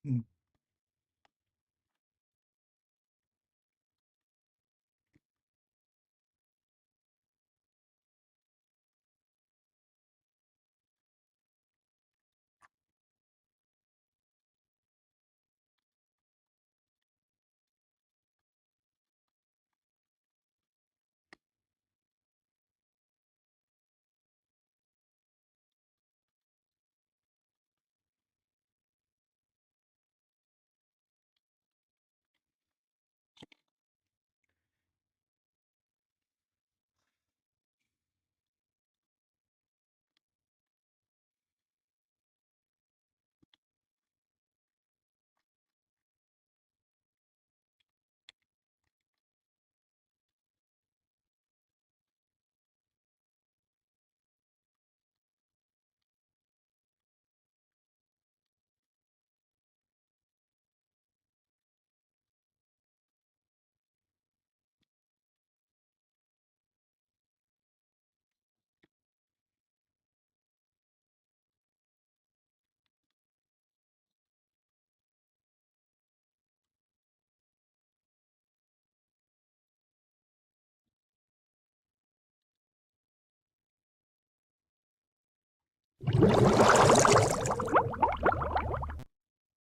Mm.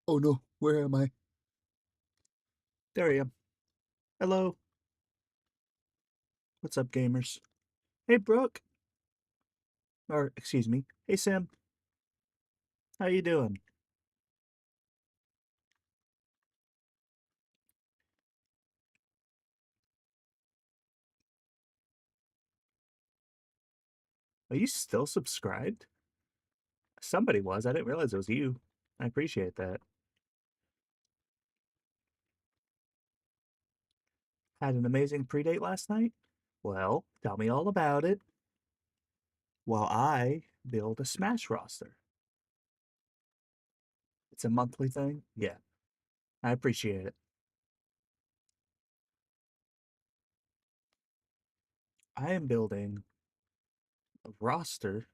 Oh no, where am I? There I am. Hello. What's up, gamers? Hey, Brooke. Or, excuse me. Hey, Sam. How you doing? Are you still subscribed? Somebody was. I didn't realize it was you. I appreciate that. Had an amazing predate last night? Well, tell me all about it while I build a Smash roster. It's a monthly thing? Yeah, I appreciate it. I am building a roster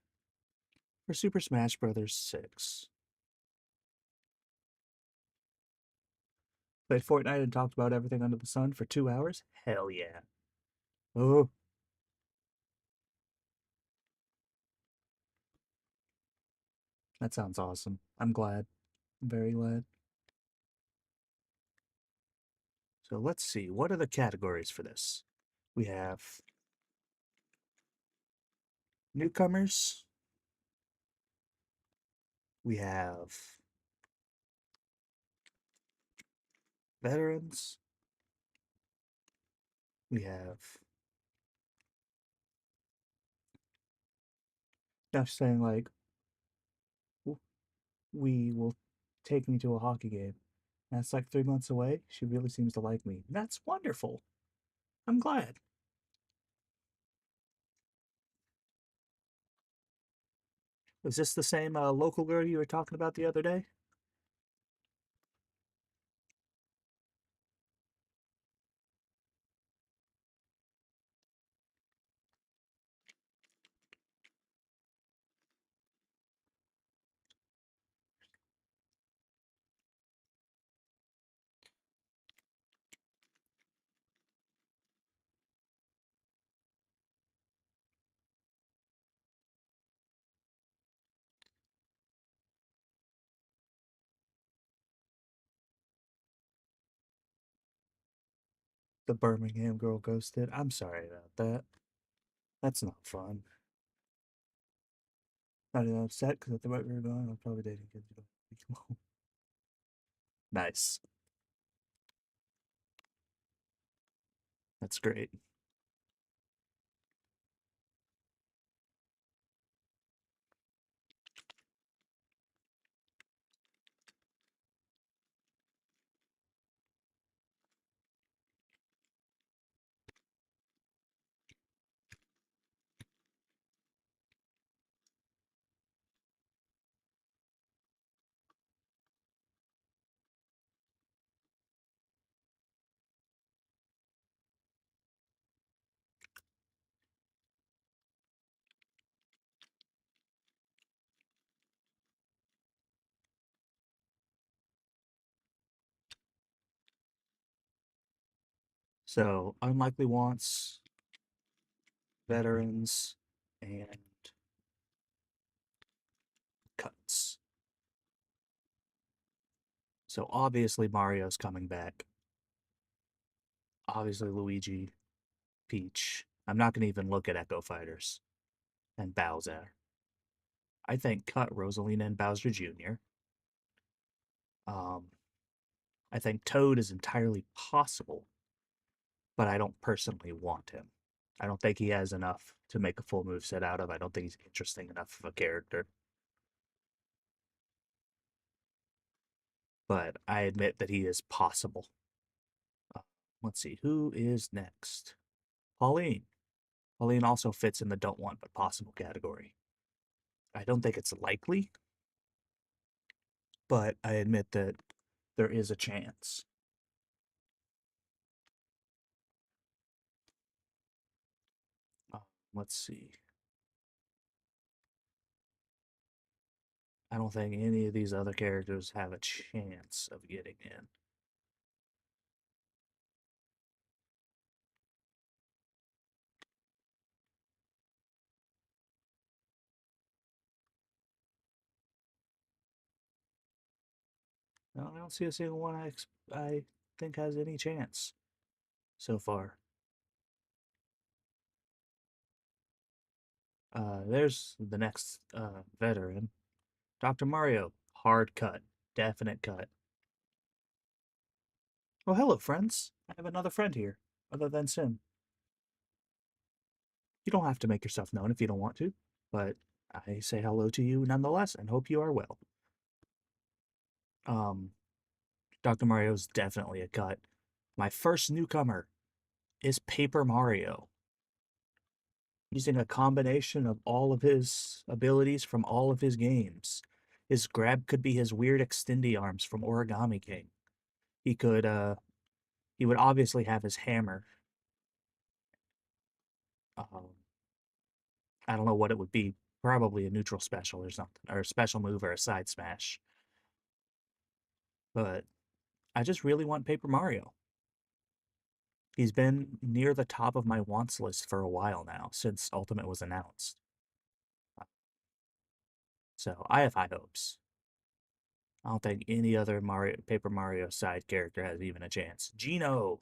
for Super Smash Bros. 6. Played Fortnite and talked about everything under the sun for 2 hours? Hell yeah. Oh, that sounds awesome. I'm glad. I'm very glad. So let's see. What are the categories for this? We have newcomers. We have veterans. We have now saying like we will take me to a hockey game. That's like 3 months away. She really seems to like me. That's wonderful. I'm glad. Was this the same local girl you were talking about the other day? The Birmingham girl ghosted. I'm sorry about that. That's not fun. Not even upset because at the rate we were going, I was probably dating kids. Nice. That's great. So, unlikely wants, veterans, and cuts. So, obviously, Mario's coming back. Obviously, Luigi, Peach. I'm not going to even look at Echo Fighters and Bowser. I think cut Rosalina and Bowser Jr. Um, I think Toad is entirely possible, but I don't personally want him. I don't think he has enough to make a full move set out of. I don't think he's interesting enough of a character. But I admit that he is possible. Uh, let's see, who is next? Pauline. Pauline also fits in the don't want but possible category. I don't think it's likely, but I admit that there is a chance. Uh, let's see. I don't think any of these other characters have a chance of getting in. No, I don't see a single one I think has any chance so far. There's the next veteran, Dr. Mario. Hard cut, definite cut. Oh, hello, friends. I have another friend here, other than Sim. You don't have to make yourself known if you don't want to, but I say hello to you nonetheless and hope you are well. Um, Dr. Mario's definitely a cut. My first newcomer is Paper Mario. Using a combination of all of his abilities from all of his games. His grab could be his weird extendy arms from Origami King. He could he would obviously have his hammer. Um, I don't know what it would be. Probably a neutral special or something, or a special move or a side smash. But I just really want Paper Mario. He's been near the top of my wants list for a while now, since Ultimate was announced. So I have high hopes. I don't think any other Paper Mario side character has even a chance. Geno!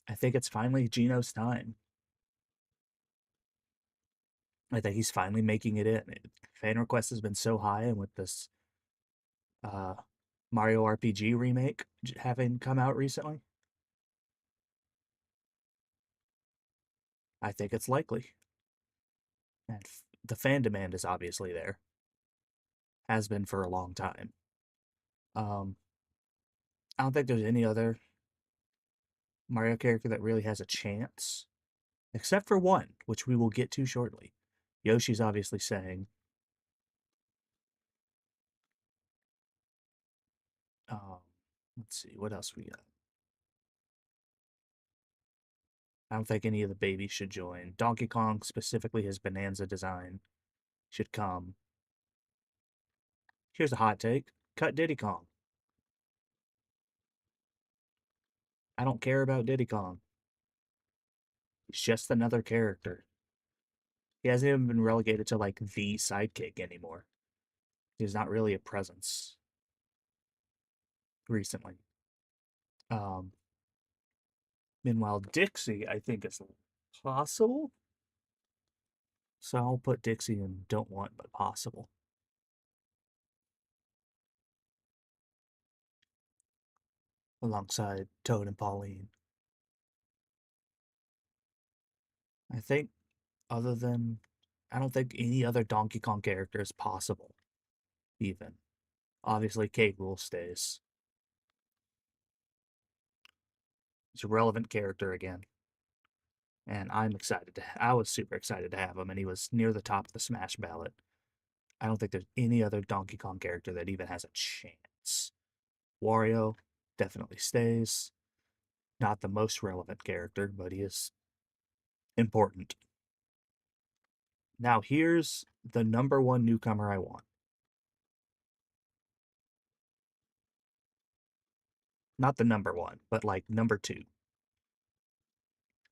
I think it's finally Geno's time. I think he's finally making it in. Fan request has been so high, and with this uh, Mario RPG remake having come out recently, I think it's likely. And the fan demand is obviously there. Has been for a long time. Um, I don't think there's any other Mario character that really has a chance, except for one, which we will get to shortly. Yoshi's obviously saying, um, let's see, what else we got? I don't think any of the babies should join. Donkey Kong, specifically his Bonanza design, should come. Here's a hot take. Cut Diddy Kong. I don't care about Diddy Kong. He's just another character. He hasn't even been relegated to like the sidekick anymore. He's not really a presence recently. Um, Meanwhile, Dixie, I think is possible. So I'll put Dixie in don't want but possible. Alongside Toad and Pauline. I think other than I don't think any other Donkey Kong character is possible, even. Obviously K. Rool stays. He's a relevant character again. And I was super excited to have him, and he was near the top of the Smash ballot. I don't think there's any other Donkey Kong character that even has a chance. Wario definitely stays. Not the most relevant character, but he is important. Now, here's the number one newcomer I want. Not the number one, but like number two.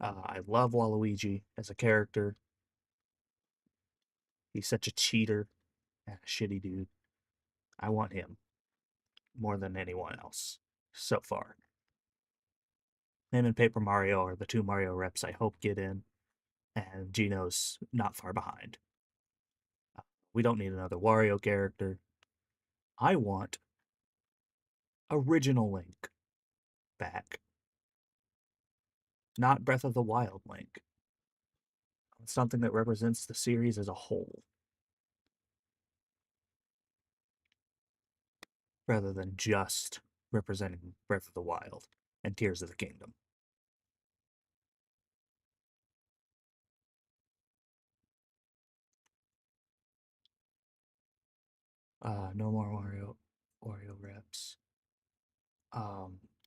I love Waluigi as a character. He's such a cheater and a shitty dude. I want him more than anyone else so far. Him and Paper Mario are the two Mario reps I hope get in, and Gino's not far behind. We don't need another Wario character. I want original Link back, not Breath of the Wild Link. Something that represents the series as a whole, rather than just representing Breath of the Wild and Tears of the Kingdom. No more Wario reps.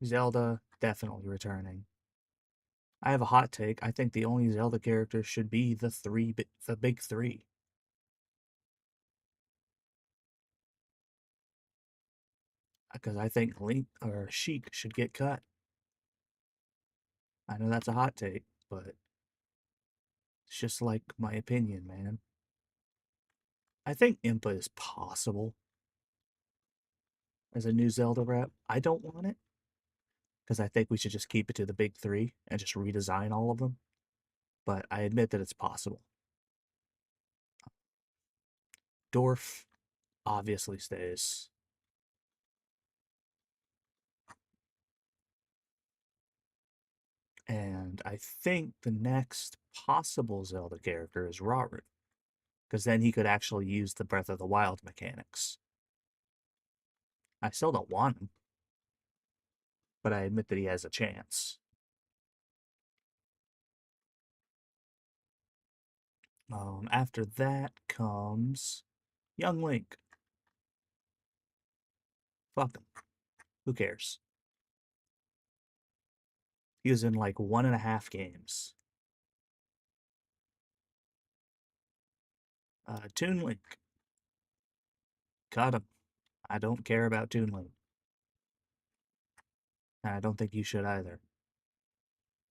Zelda definitely returning. I have a hot take. I think the only Zelda character should be the big three. Because I think Link or Sheik should get cut. I know that's a hot take, but it's just like my opinion, man. I think Impa is possible as a new Zelda rep. I don't want it because I think we should just keep it to the big three and just redesign all of them. But I admit that it's possible. Dorf obviously stays. And I think the next possible Zelda character is Robert, because then he could actually use the Breath of the Wild mechanics. I still don't want him, but I admit that he has a chance. After that comes Young Link. Fuck him. Who cares? He was in like 1.5 games. Toon Link. Cut him. I don't care about Toon Link. And I don't think you should either.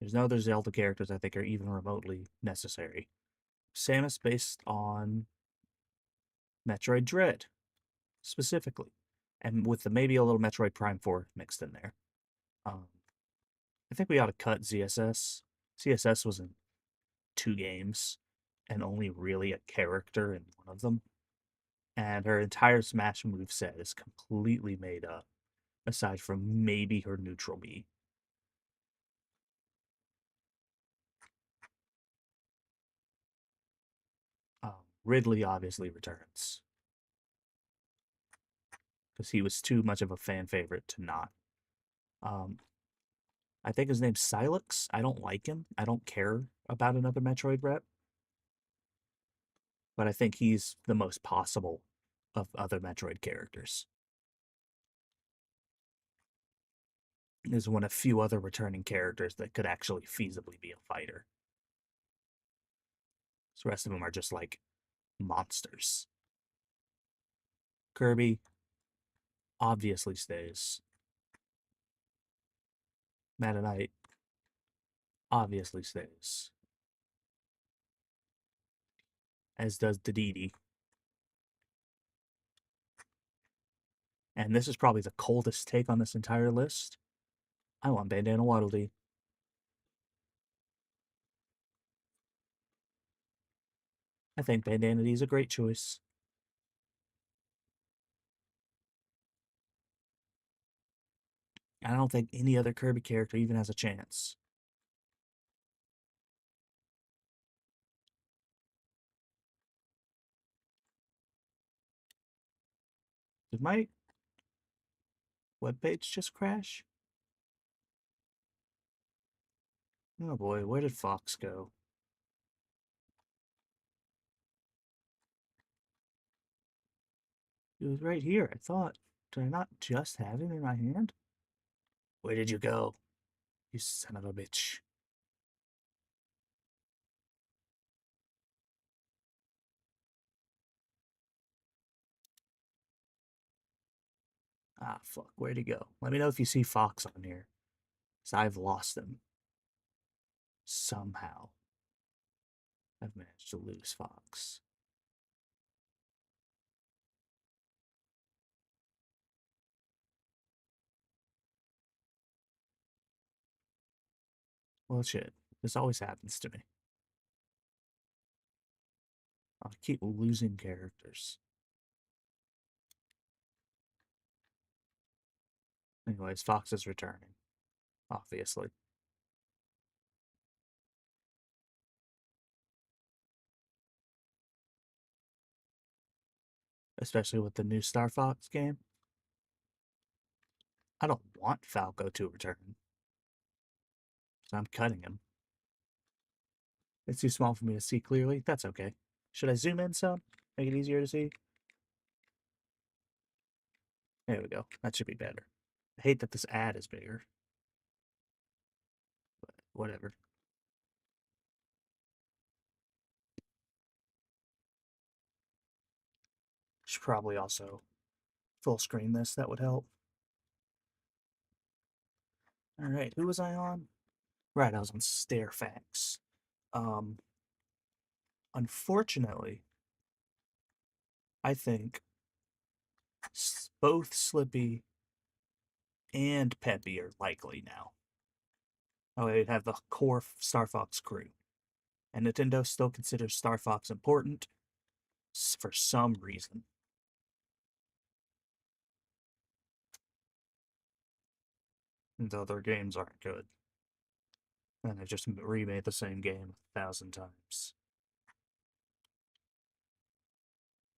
There's no other Zelda characters I think are even remotely necessary. Samus based on Metroid Dread, specifically. And with the maybe a little Metroid Prime 4 mixed in there. Um, I think we ought to cut ZSS. CSS was in 2 games and only really a character in one of them. And her entire Smash move set is completely made up, aside from maybe her neutral B. Ridley obviously returns because he was too much of a fan favorite to not. Um, I think his name's Silex. I don't like him. I don't care about another Metroid rep, but I think he's the most possible of other Metroid characters. There's one of few other returning characters that could actually feasibly be a fighter. The rest of them are just like monsters. Kirby obviously stays. Meta Knight obviously stays. As does Dedede. And this is probably the coldest take on this entire list. I want Bandana Waddle Dee. I think Bandana Dee is a great choice. I don't think any other Kirby character even has a chance. Did my webpage just crash? Oh boy, where did Fox go? It was right here, I thought. Did I not just have him in my hand? Where did you go? You son of a bitch. Ah, fuck, where'd he go? Let me know if you see Fox on here, because I've lost him. Somehow, I've managed to lose Fox. Well, shit. This always happens to me. I keep losing characters. Anyways, Fox is returning, obviously. Especially with the new Star Fox game. I don't want Falco to return, so I'm cutting him. It's too small for me to see clearly. That's okay. Should I zoom in some? Make it easier to see? There we go. That should be better. I hate that this ad is bigger, but whatever. Should probably also full screen this. That would help. All right, who was I on? Right, I was on Stairfax. Um, Unfortunately, I think both Slippy and Peppy are likely now. Oh, they'd have the core Star Fox crew. And Nintendo still considers Star Fox important for some reason. And the other games aren't good. And they just remade the same game 1,000 times.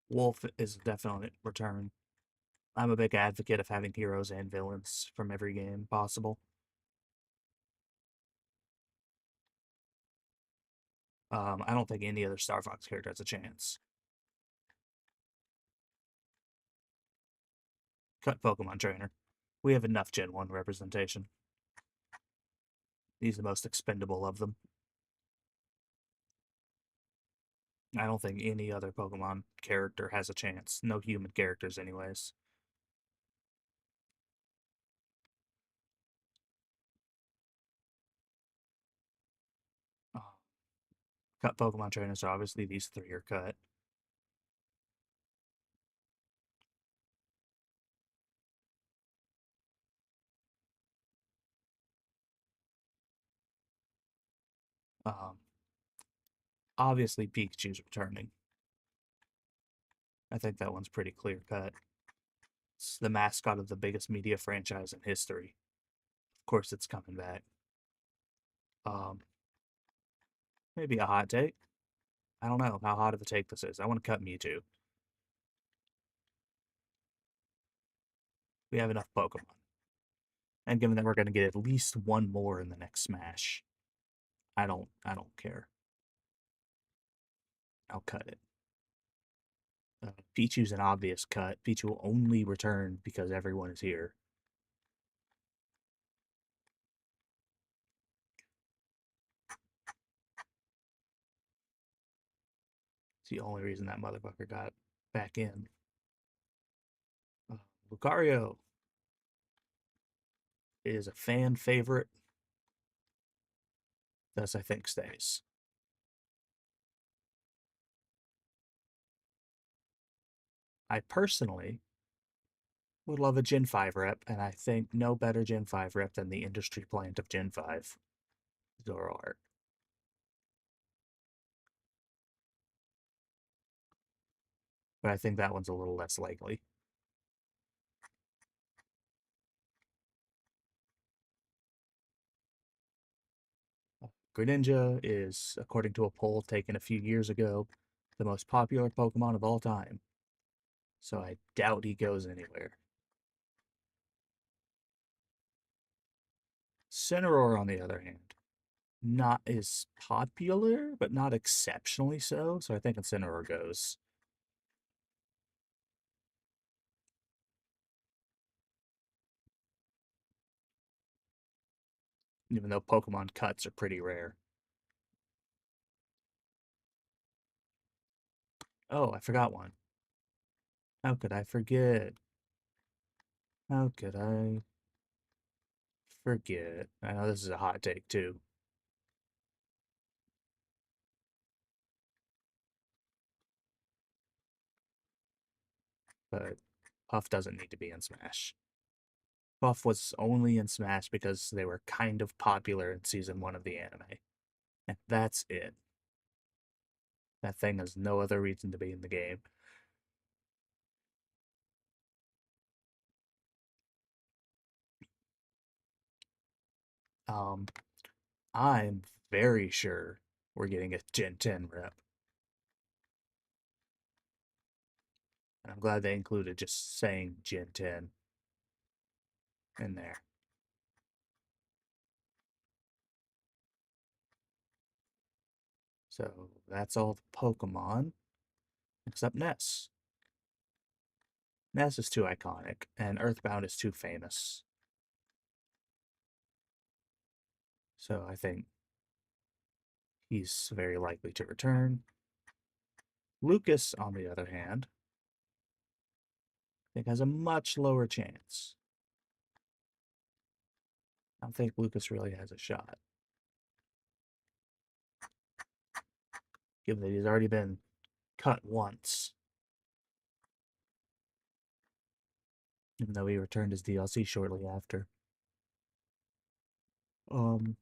Wolf is a definite return. I'm a big advocate of having heroes and villains from every game possible. I don't think any other Star Fox character has a chance. Cut Pokemon Trainer. We have enough Gen 1 representation. He's the most expendable of them. I don't think any other Pokemon character has a chance. No human characters, anyways. Uh, Cut Pokemon Trainers, so obviously these three are cut. Um, Obviously Pikachu's returning. I think that one's pretty clear cut. It's the mascot of the biggest media franchise in history. Of course, it's coming back. Um, Maybe a hot take. I don't know how hot of a take this is. I want to cut Mewtwo. We have enough Pokemon. And given that we're going to get at least one more in the next Smash, I don't care. I'll cut it. Pichu's an obvious cut. Pichu will only return because everyone is here. It's the only reason that motherfucker got back in. Uh, Lucario is a fan favorite. Thus, I think stays. I personally would love a Gen 5 rep, and I think no better Gen 5 rep than the industry plant of Gen 5, Zoroark. But I think that one's a little less likely. Greninja is, according to a poll taken a few years ago, the most popular Pokemon of all time. So I doubt he goes anywhere. Cineroar, on the other hand, not as popular, but not exceptionally so. So I think Incineroar goes. Even though Pokemon cuts are pretty rare. Oh, I forgot one. How could I forget? How could I forget? I know this is a hot take too. but Puff doesn't need to be in Smash. Puff was only in Smash because they were kind of popular in season 1 of the anime. And that's it. That thing has no other reason to be in the game. Um, I'm very sure we're getting a Gen 10 rep. And I'm glad they included just saying Gen 10 in there. So that's all the Pokemon, except Ness. Ness is too iconic, and Earthbound is too famous. So I think he's very likely to return. Lucas, on the other hand, I think has a much lower chance. I don't think Lucas really has a shot, given that he's already been cut once, even though he returned his DLC shortly after. Um,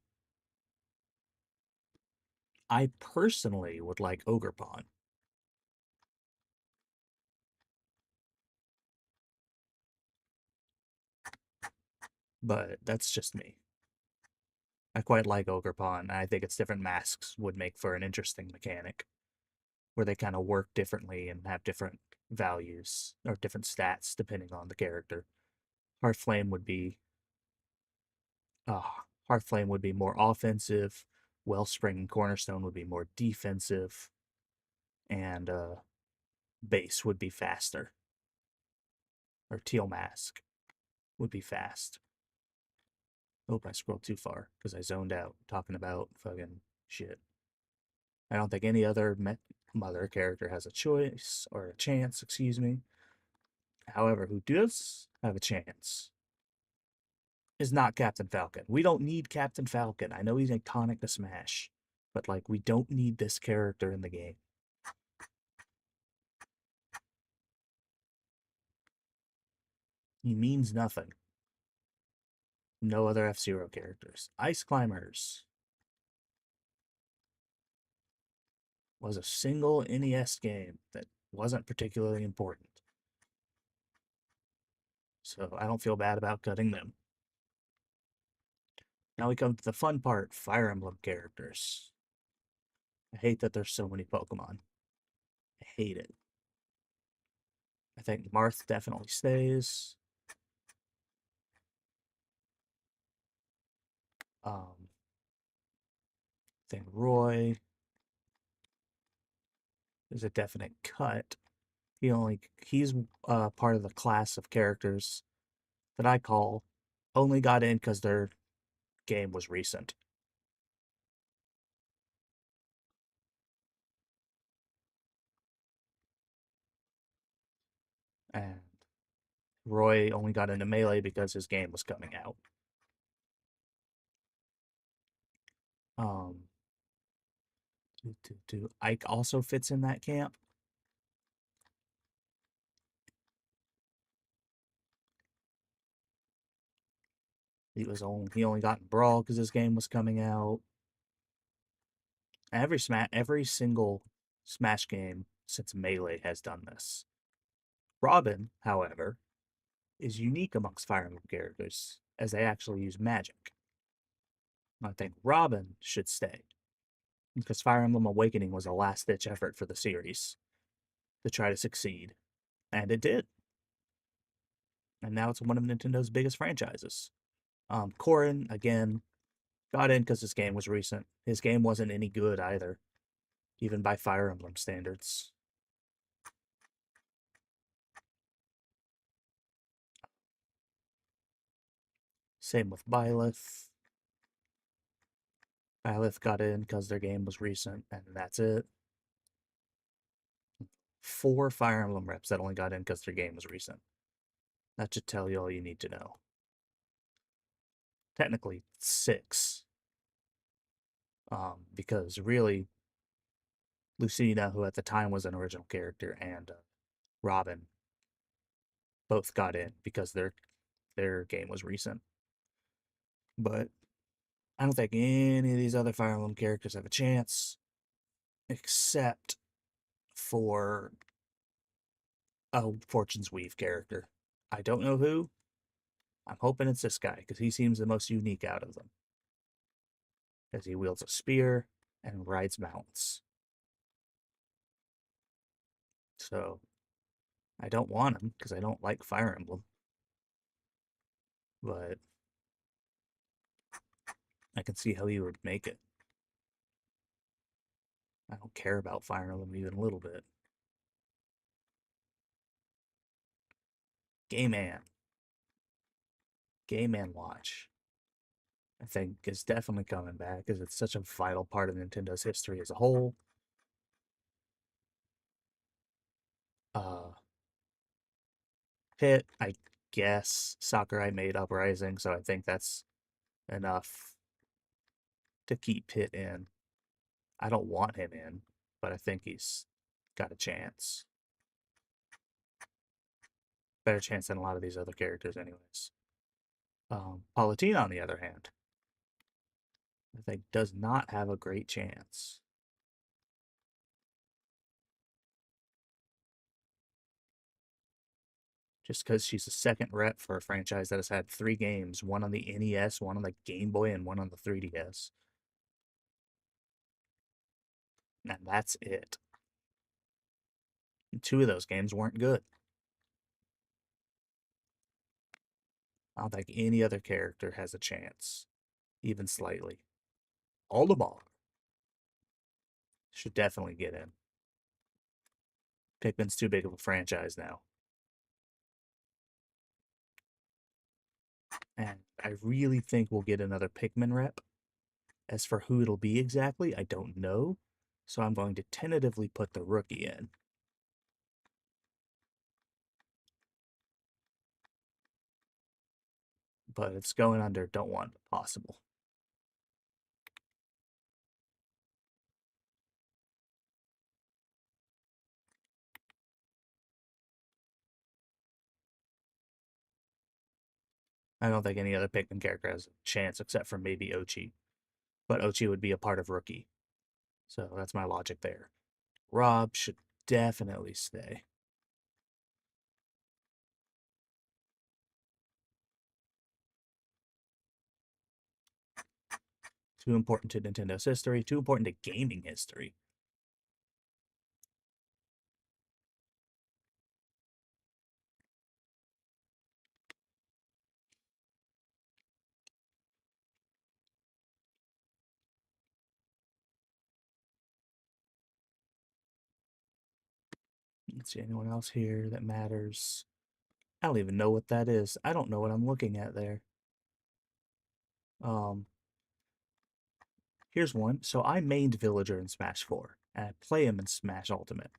I personally would like Ogerpon, but that's just me. I quite like Ogerpon, and I think its different masks would make for an interesting mechanic, where they kind of work differently and have different values or different stats depending on the character. Heartflame would be uh, Heartflame would be more offensive. Wellspring and Cornerstone would be more defensive, and Base would be faster. Or Teal Mask would be fast. Oh, I scrolled too far because I zoned out talking about fucking shit. I don't think any other mother character has a choice or a chance, excuse me. However, who does have a chance is not Captain Falcon. We don't need Captain Falcon. I know he's iconic to Smash, but like we don't need this character in the game. He means nothing. No other F-Zero characters. Ice Climbers was a single NES game that wasn't particularly important. So I don't feel bad about cutting them. Now we come to the fun part, Fire Emblem characters. I hate that there's so many Pokemon. I hate it. I think Marth definitely stays. I think Roy is a definite cut. He's part of the class of characters that I call only got in because their game was recent. And Roy only got into Melee because his game was coming out. Um, Ike also fits in that camp. He only got in Brawl because his game was coming out. Every single Smash game since Melee has done this. Robin, however, is unique amongst Fire Emblem characters as they actually use magic. I think Robin should stay because Fire Emblem Awakening was a last ditch effort for the series to try to succeed, and it did. And now it's one of Nintendo's biggest franchises. Corrin, again, got in because his game was recent. His game wasn't any good either, even by Fire Emblem standards. Same with Byleth. Byleth got in because their game was recent, and that's it. 4 Fire Emblem reps that only got in because their game was recent. That should tell you all you need to know. Technically, 6. Because really, Lucina, who at the time was an original character, and Robin both got in because their game was recent. But I don't think any of these other Fire Emblem characters have a chance, except for a Fortune's Weave character. I don't know who. I'm hoping it's this guy because he seems the most unique out of them, as he wields a spear and rides mounts. So I don't want him because I don't like Fire Emblem, but I can see how he would make it. I don't care about Fire Emblem even a little bit. Game Man. Game Man Watch, I think, is definitely coming back because it's such a vital part of Nintendo's history as a whole. Uh, Pit, I guess Sakurai made Uprising, so I think that's enough to keep Pit in. I don't want him in, but I think he's got a chance. Better chance than a lot of these other characters, anyways. Palutena, on the other hand, I think does not have a great chance. Just because she's a second rep for a franchise that has had 3 games, one on the NES, one on the Game Boy, and one on the 3DS. And that's it. And 2 of those games weren't good. I don't think any other character has a chance, even slightly. Aldemar should definitely get in. Pikmin's too big of a franchise now. And I really think we'll get another Pikmin rep. As for who it'll be exactly, I don't know. So I'm going to tentatively put the rookie in. But it's going under don't want possible. I don't think any other Pikmin character has a chance except for maybe Ochi. But Ochi would be a part of rookie. So that's my logic there. Rob should definitely stay. Too important to Nintendo's history, too important to gaming history. Let's see, anyone else here that matters? I don't even know what that is. I don't know what I'm looking at there. Um, Here's one. So I mained Villager in Smash 4, and I play him in Smash Ultimate.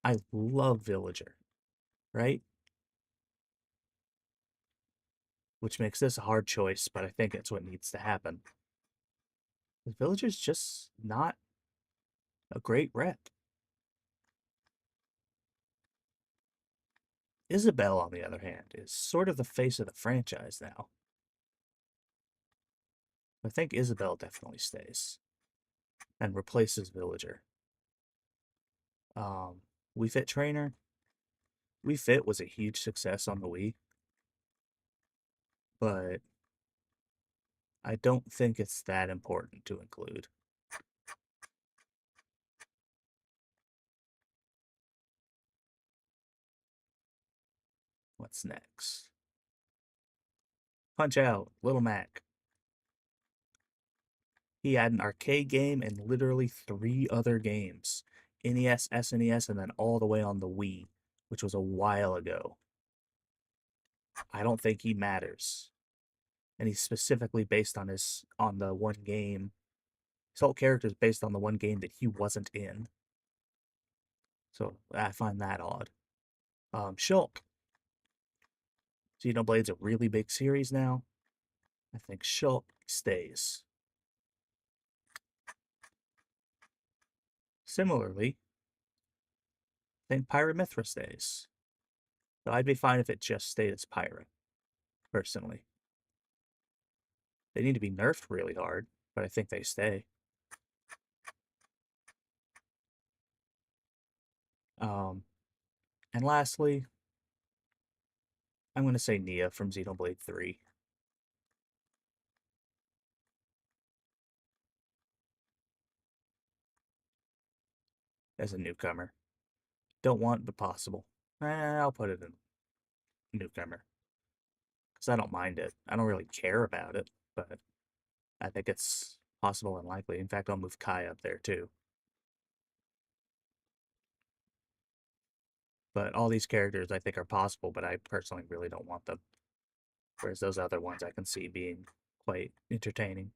I love Villager, right? Which makes this a hard choice, but I think it's what needs to happen. The Villager's just not a great rep. Isabelle, on the other hand, is sort of the face of the franchise now. I think Isabelle definitely stays and replaces Villager. Wii Fit Trainer. Wii Fit was a huge success on the Wii, but I don't think it's that important to include. What's next? Punch Out, Little Mac. He had an arcade game and literally 3 other games: NES, SNES, and then all the way on the Wii, which was a while ago. I don't think he matters. And he's specifically based on the one game. His whole character is based on the one game that he wasn't in. So I find that odd. Shulk. Xenoblade's a really big series now. I think Shulk stays. Similarly, I think Pyramithra stays. So I'd be fine if it just stayed as Pyra, personally. They need to be nerfed really hard, but I think they stay. Um, and lastly, I'm going to say Nia from Xenoblade 3 as a newcomer. Don't want, but possible. I'll put it in newcomer because I don't mind it. I don't really care about it, but I think it's possible and likely. In fact, I'll move Kai up there too. But all these characters I think are possible, but I personally really don't want them. Whereas those other ones I can see being quite entertaining.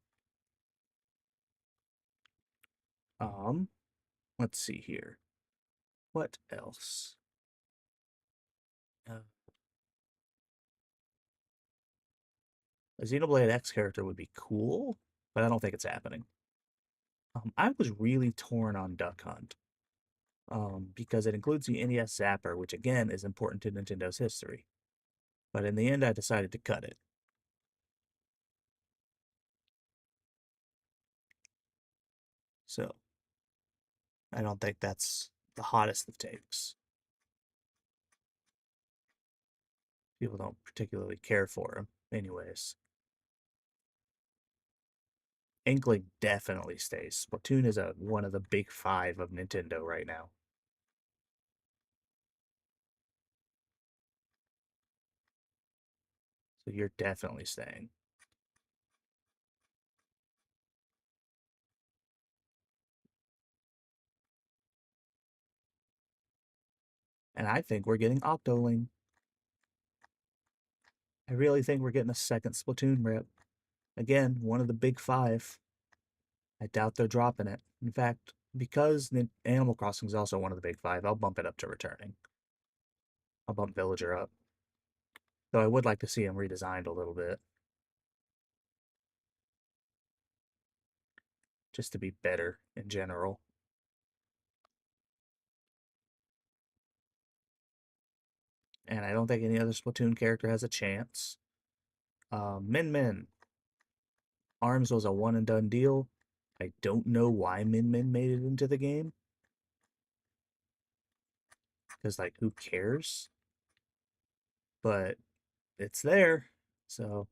Um, let's see here. What else? Uh, a Xenoblade X character would be cool, but I don't think it's happening. I was really torn on Duck Hunt because it includes the NES Zapper, which again is important to Nintendo's history. But in the end, I decided to cut it. So I don't think that's the hottest of takes. People don't particularly care for him, anyways. Inkling definitely stays. Splatoon is one of the big five of Nintendo right now. So you're definitely staying. And I think we're getting Octoling. I really think we're getting a second Splatoon rep. Again, one of the big five. I doubt they're dropping it. In fact, because Animal Crossing is also one of the big five, I'll bump it up to returning. I'll bump Villager up. Though I would like to see him redesigned a little bit. Just to be better in general. And I don't think any other Splatoon character has a chance. Min Min. Arms was a one and done deal. I don't know why Min Min made it into the game. Because, like, who cares? But it's there. So,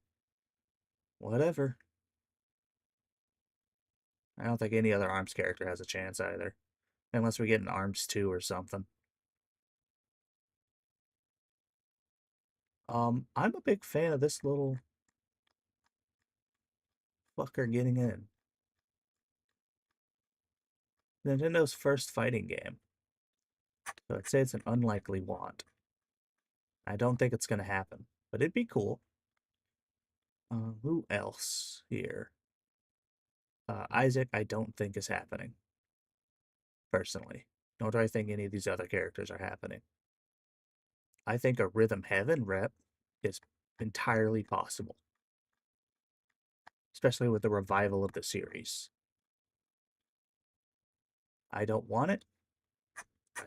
whatever. I don't think any other Arms character has a chance either. Unless we get an Arms 2 or something. I'm a big fan of this little fucker getting in. Nintendo's first fighting game. So I'd say it's an unlikely want. I don't think it's going to happen, but it'd be cool. Who else here? Isaac, I don't think is happening, personally. Nor do I think any of these other characters are happening. I think a Rhythm Heaven rep is entirely possible, especially with the revival of the series. I don't want it.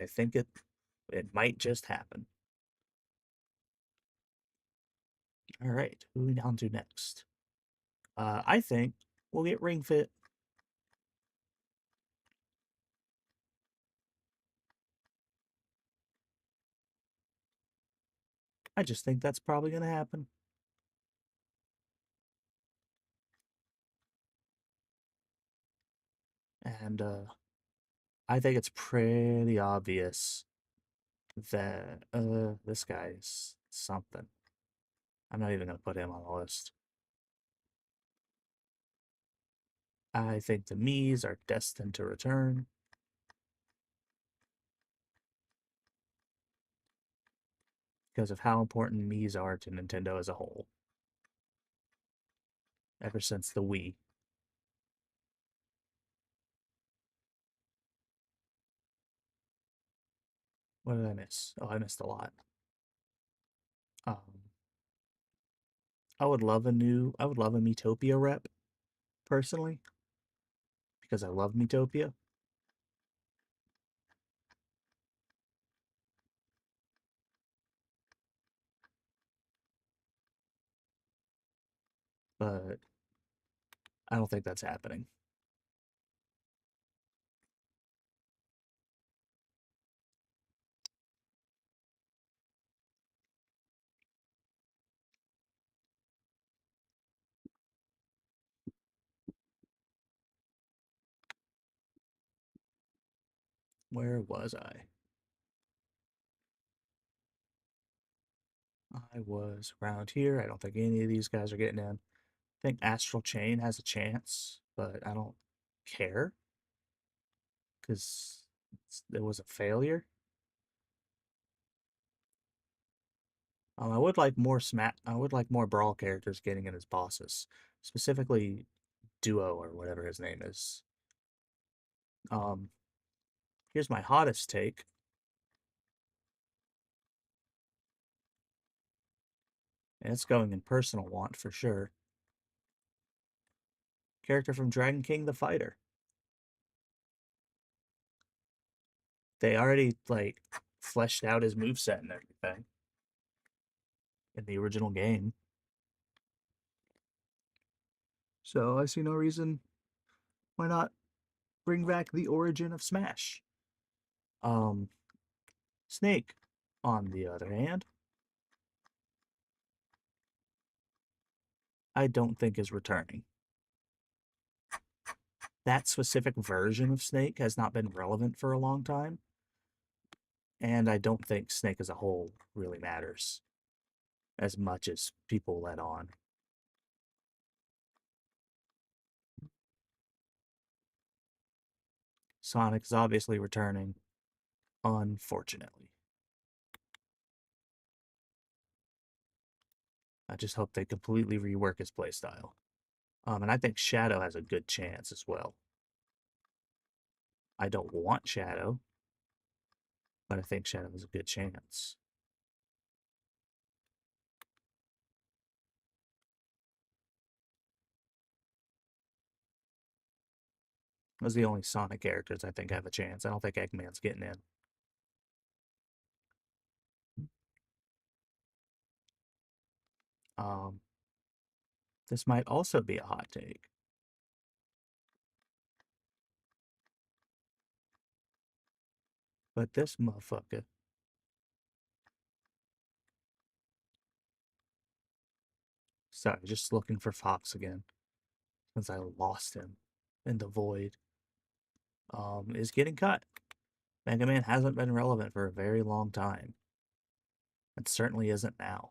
I think it might just happen. All right, moving on to next. I think we'll get Ring Fit. I just think that's probably going to happen. And I think it's pretty obvious that this guy's something. I'm not even going to put him on the list. I think the Miis are destined to return. Because of how important Miis are to Nintendo as a whole. Ever since the Wii. What did I miss? Oh, I missed a lot. Um, I would love a Miitopia rep, personally, because I love Miitopia. but I don't think that's happening. Where was I? I was around here. I don't think any of these guys are getting in. I think Astral Chain has a chance, but I don't care because it was a failure. I would like more I would like more brawl characters getting in as bosses, specifically Duo or whatever his name is. Um, Here's my hottest take. And it's going in personal want for sure. Character from Dragon King the Fighter. They already like fleshed out his moveset and everything in the original game. So I see no reason why not bring back the origin of Smash. Um Snake, on the other hand, I don't think is returning. That specific version of Snake has not been relevant for a long time, and I don't think Snake as a whole really matters as much as people let on. Sonic is obviously returning, unfortunately. I just hope they completely rework his playstyle. And I think Shadow has a good chance as well. I don't want Shadow, but I think Shadow has a good chance. Those are the only Sonic characters I think have a chance. I don't think Eggman's getting in. Um, this might also be a hot take. But this motherfucker. Sorry, just looking for Fox again. Since I lost him in the void. Is getting cut. Mega Man hasn't been relevant for a very long time. It certainly isn't now.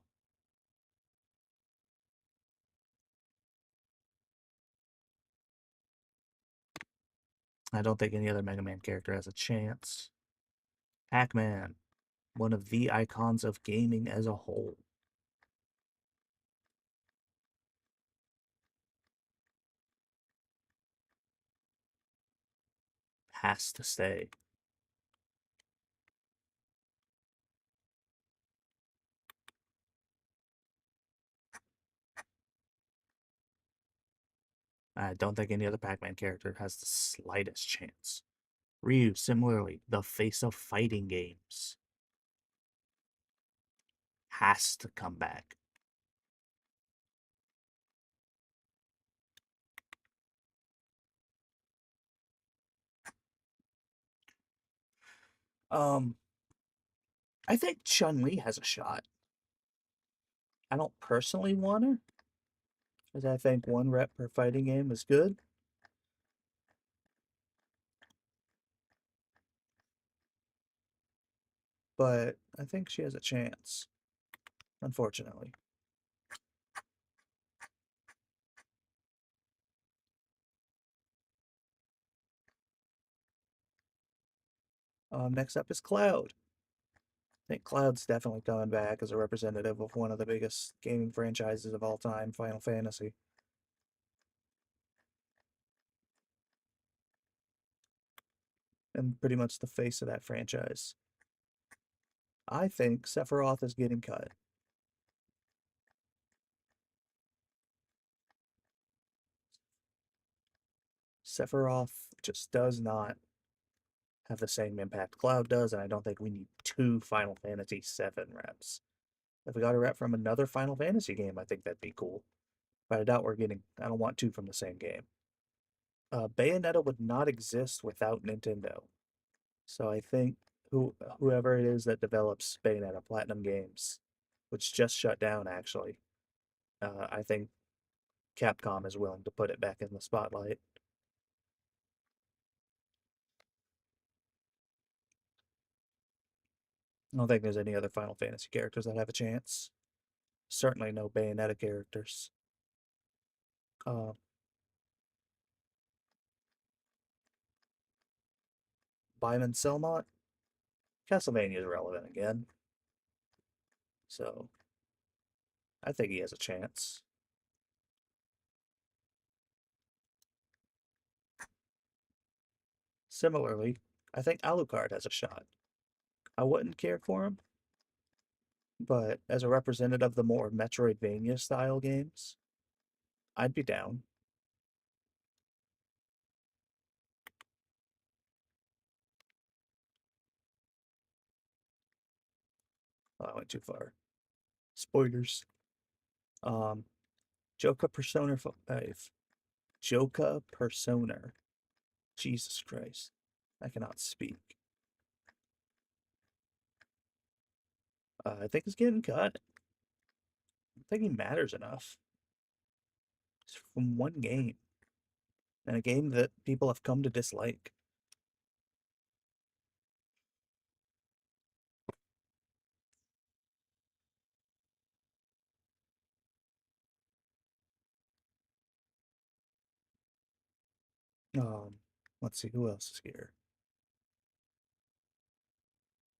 I don't think any other Mega Man character has a chance. Pac-Man, one of the icons of gaming as a whole. Has to stay. I don't think any other Pac-Man character has the slightest chance. Ryu, similarly, the face of fighting games, has to come back. Um, I think Chun-Li has a shot. I don't personally want her, because I think one rep per fighting game is good. But I think she has a chance, unfortunately. Next up is Cloud. I think Cloud's definitely coming back as a representative of one of the biggest gaming franchises of all time, Final Fantasy. And pretty much the face of that franchise. I think Sephiroth is getting cut. Sephiroth just does not have the same impact Cloud does, and I don't think we need two Final Fantasy VII reps. If we got a rep from another Final Fantasy game, I think that'd be cool. but I doubt we're getting. I don't want two from the same game. Bayonetta would not exist without Nintendo. So I think whoever it is that develops Bayonetta Platinum Games, which just shut down actually, I think Capcom is willing to put it back in the spotlight. I don't think there's any other Final Fantasy characters that have a chance. Certainly no Bayonetta characters. Uh, Byman Selmont, Castlevania is relevant again, so I think he has a chance. Similarly, I think Alucard has a shot. I wouldn't care for him, but as a representative of the more Metroidvania style games, I'd be down. Oh, I went too far. Spoilers. Um, Joka Persona 5. Joka Persona. Jesus Christ. I cannot speak. I think it's getting cut. I think he matters enough. It's from one game, and a game that people have come to dislike. Um, let's see who else is here.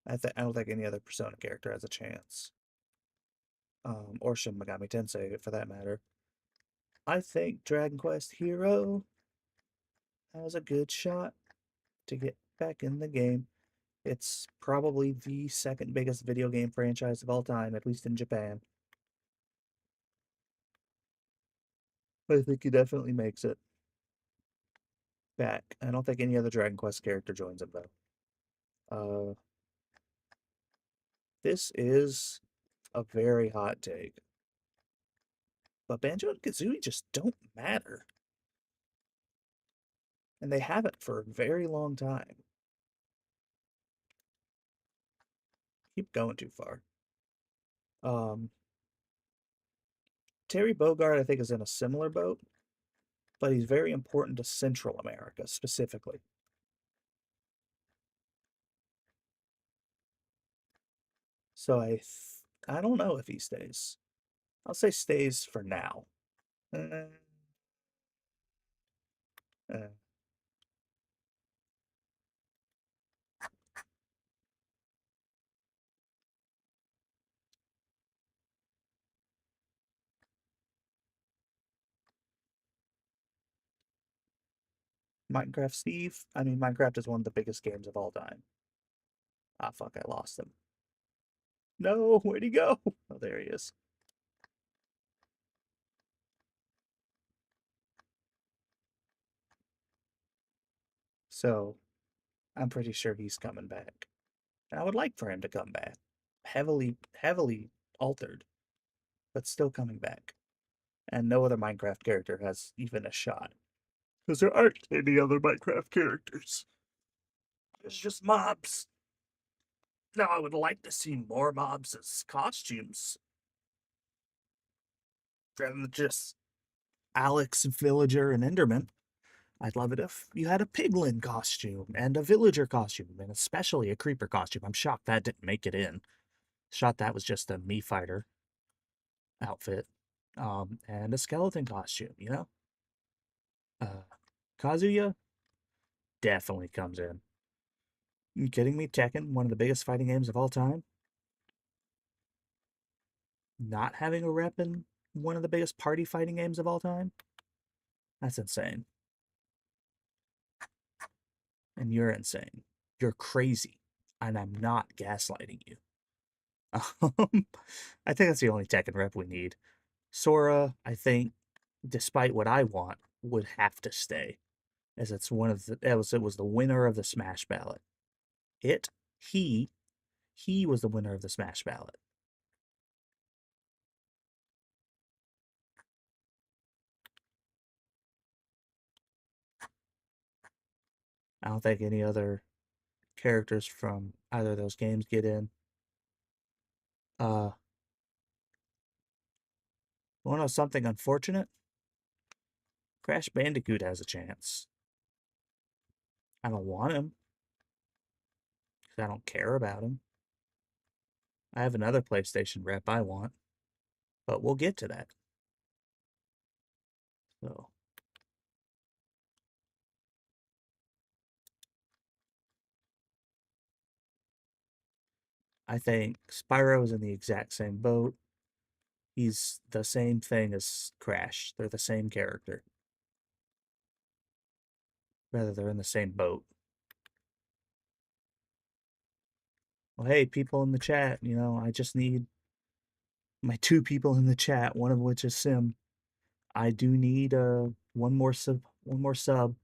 I don't think any other Persona character has a chance. Or Shin Megami Tensei, for that matter. I think Dragon Quest Hero has a good shot to get back in the game. It's probably the second biggest video game franchise of all time, at least in Japan. I think he definitely makes it back. I don't think any other Dragon Quest character joins him though. Uh, this is a very hot take, but Banjo and Kazooie just don't matter, and they haven't for a very long time. Keep going too far. Um, Terry Bogard, I think, is in a similar boat, but he's very important to Central America specifically. So I don't know if he stays. I'll say stays for now. Uh, uh, Minecraft Steve. I mean, Minecraft is one of the biggest games of all time. Ah, fuck, I lost him. No, where'd he go? Oh, there he is. So I'm pretty sure he's coming back. And I would like for him to come back. Heavily altered, but still coming back. And no other Minecraft character has even a shot. Because there aren't any other Minecraft characters. It's just mobs. Now, I would like to see more mobs as costumes rather than just Alex, Villager, and Enderman. I'd love it if you had a piglin costume and a villager costume, and especially a creeper costume. I'm shocked that didn't make it in. Shot that was just a me fighter outfit, and a skeleton costume. Uh, Kazuya definitely comes in. You kidding me? Tekken, one of the biggest fighting games of all time, not having a rep in one of the biggest party fighting games of all time. That's insane. And you're insane. You're crazy, and I'm not gaslighting you. I think that's the only Tekken rep we need. Sora, I think, despite what I want, would have to stay, as it's one of the it was the winner of the Smash ballot. It he he was the winner of the Smash ballot. I don't think any other characters from either of those games get in. Uh, Want to know something unfortunate? Crash Bandicoot has a chance. I don't want him because I don't care about him. I have another PlayStation rep I want, but we'll get to that. So I think Spyro is in the exact same boat. He's the same thing as Crash. They're the same character. Rather, they're in the same boat. Well, hey, people in the chat, I just need my two people in the chat, one of which is Sim. I do need one more sub to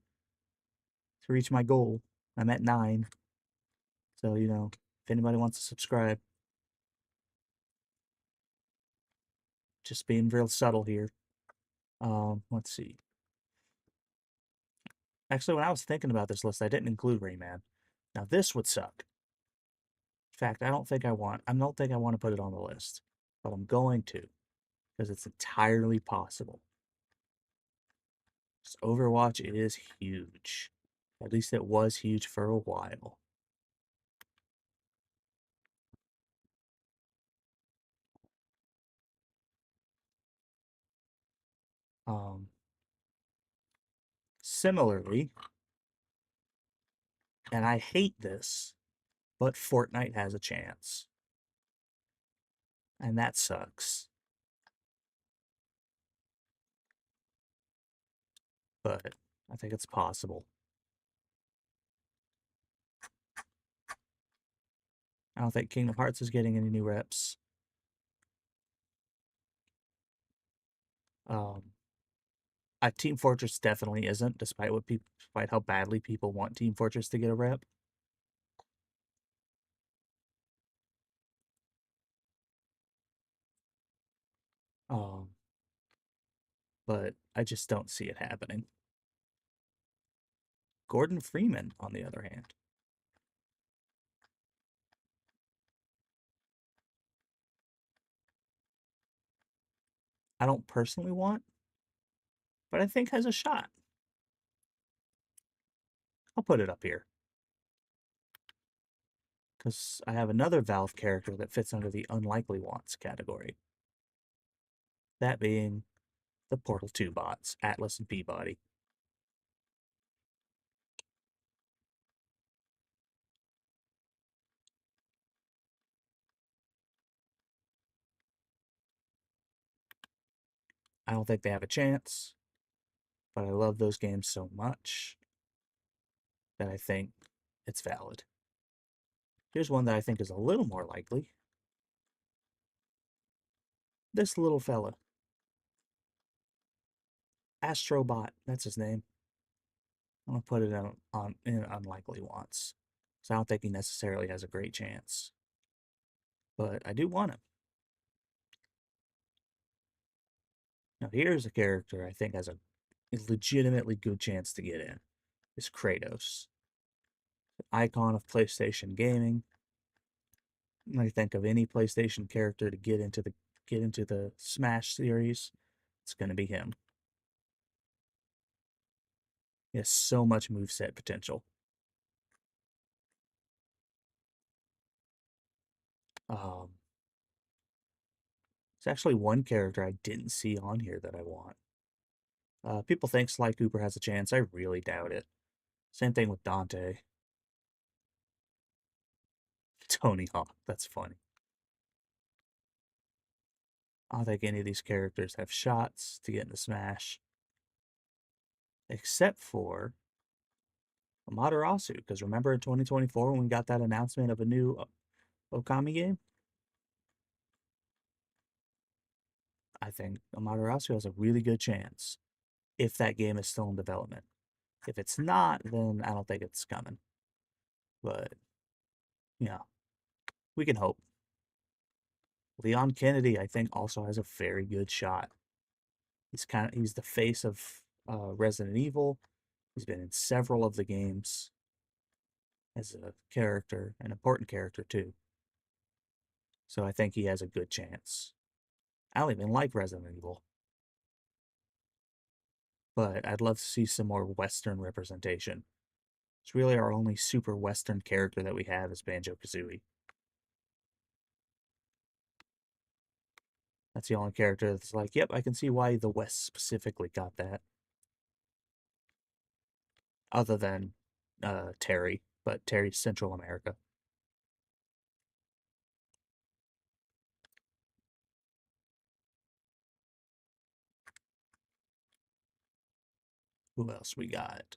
reach my goal. I'm at 9. So, if anybody wants to subscribe, just being real subtle here. Let's see. Actually, when I was thinking about this list, I didn't include Rayman. Now this would suck. In fact, I don't think I want to put it on the list, but I'm going to because it's entirely possible. Overwatch is huge. At least it was huge for a while. Um, Similarly, and I hate this, but Fortnite has a chance. And that sucks. But I think it's possible. I don't think Kingdom Hearts is getting any new reps. Um, Team Fortress definitely isn't, despite how badly people want Team Fortress to get a rep. Um, but I just don't see it happening. Gordon Freeman, on the other hand, I don't personally want, but I think has a shot. I'll put it up here because I have another Valve character that fits under the unlikely wants category. That being the Portal 2 bots, Atlas and Peabody. I don't think they have a chance, but I love those games so much that I think it's valid. Here's one that I think is a little more likely. This little fella. Astrobot, that's his name. I'm gonna put it in unlikely wants. So I don't think he necessarily has a great chance. But I do want him. Now here's a character I think has a legitimately good chance to get in. Is Kratos. Icon of PlayStation gaming. When I think of any PlayStation character to get into the Smash series, it's gonna be him. He has so much moveset potential. Um, It's actually one character I didn't see on here that I want. People think Sly Cooper has a chance. I really doubt it. Same thing with Dante. Tony Hawk. That's funny. I don't think any of these characters have shots to get into Smash. Except for Amaterasu. Because remember in 2024 when we got that announcement of a new Okami game? I think Amaterasu has a really good chance if that game is still in development. If it's not, then I don't think it's coming. But, yeah, we can hope. Leon Kennedy, I think, also has a very good shot. He's the face of Resident Evil. He's been in several of the games. as a character, an important character too. So I think he has a good chance. I don't even like Resident Evil, but I'd love to see some more Western representation. It's really our only super Western character that we have is Banjo-Kazooie. That's the only character that's like, yep, I can see why the West specifically got that. Other than Terry, but Terry's Central America. Who else we got?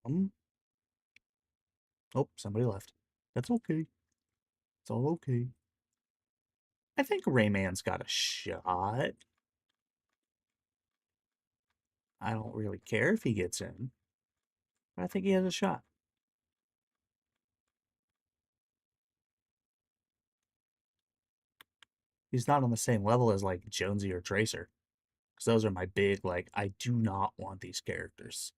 Um, oh, somebody left. That's okay. It's all okay. I think Rayman's got a shot. I don't really care if he gets in, but I think he has a shot. He's not on the same level as like Jonesy or Tracer, because those are my big, like, I do not want these characters,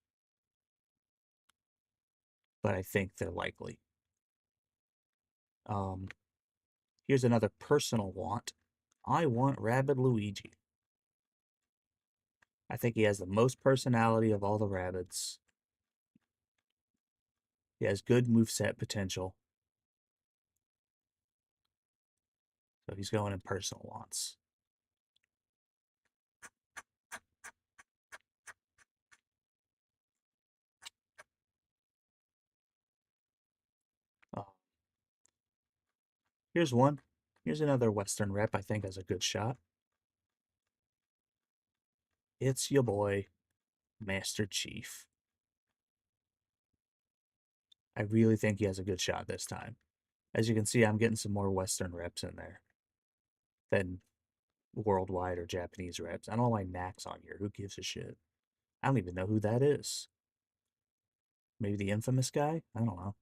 but I think they're likely. Um, Here's another personal want. I want Rabbid Luigi. I think he has the most personality of all the rabbits. He has good moveset potential. So he's going in personal wants. Uh, Here's one. Here's another Western rep I think has a good shot. It's your boy, Master Chief. I really think he has a good shot this time. As you can see, I'm getting some more Western reps in there than worldwide or Japanese reps. I don't know why Knack's on here. Who gives a shit? I don't even know who that is. Maybe the infamous guy? I don't know.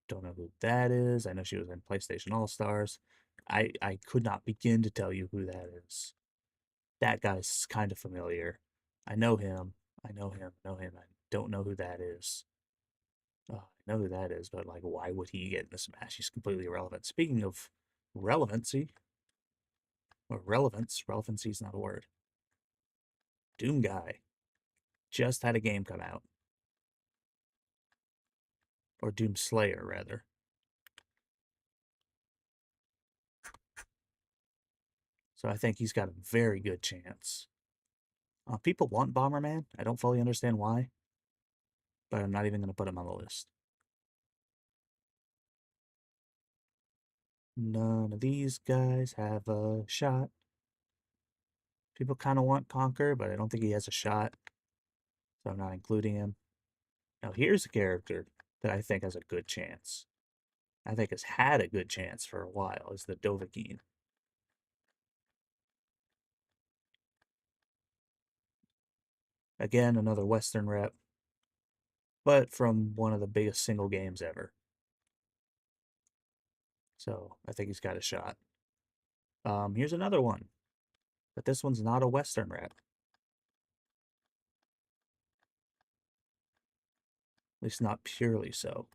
Don't know who that is. I know she was in PlayStation All Stars. I could not begin to tell you who that is. That guy's kind of familiar. I know him. I know him. I know him. I don't know who that is. I know who that is, but like, why would he get in the Smash? He's completely irrelevant. Speaking of relevancy, or relevance, relevancy is not a word. Doom Guy just had a game come out, or Doom Slayer rather. So I think he's got a very good chance. People want Bomberman. I don't fully understand why, but I'm not even going to put him on the list. None of these guys have a shot. People kind of want Conquer, but I don't think he has a shot, so I'm not including him. Now, here's a character that I think has a good chance. I think has had a good chance for a while, is the Dovahkiin. Again, another Western rep, but from one of the biggest single games ever. So I think he's got a shot. Here's another one, but this one's not a Western rep. At least not purely so.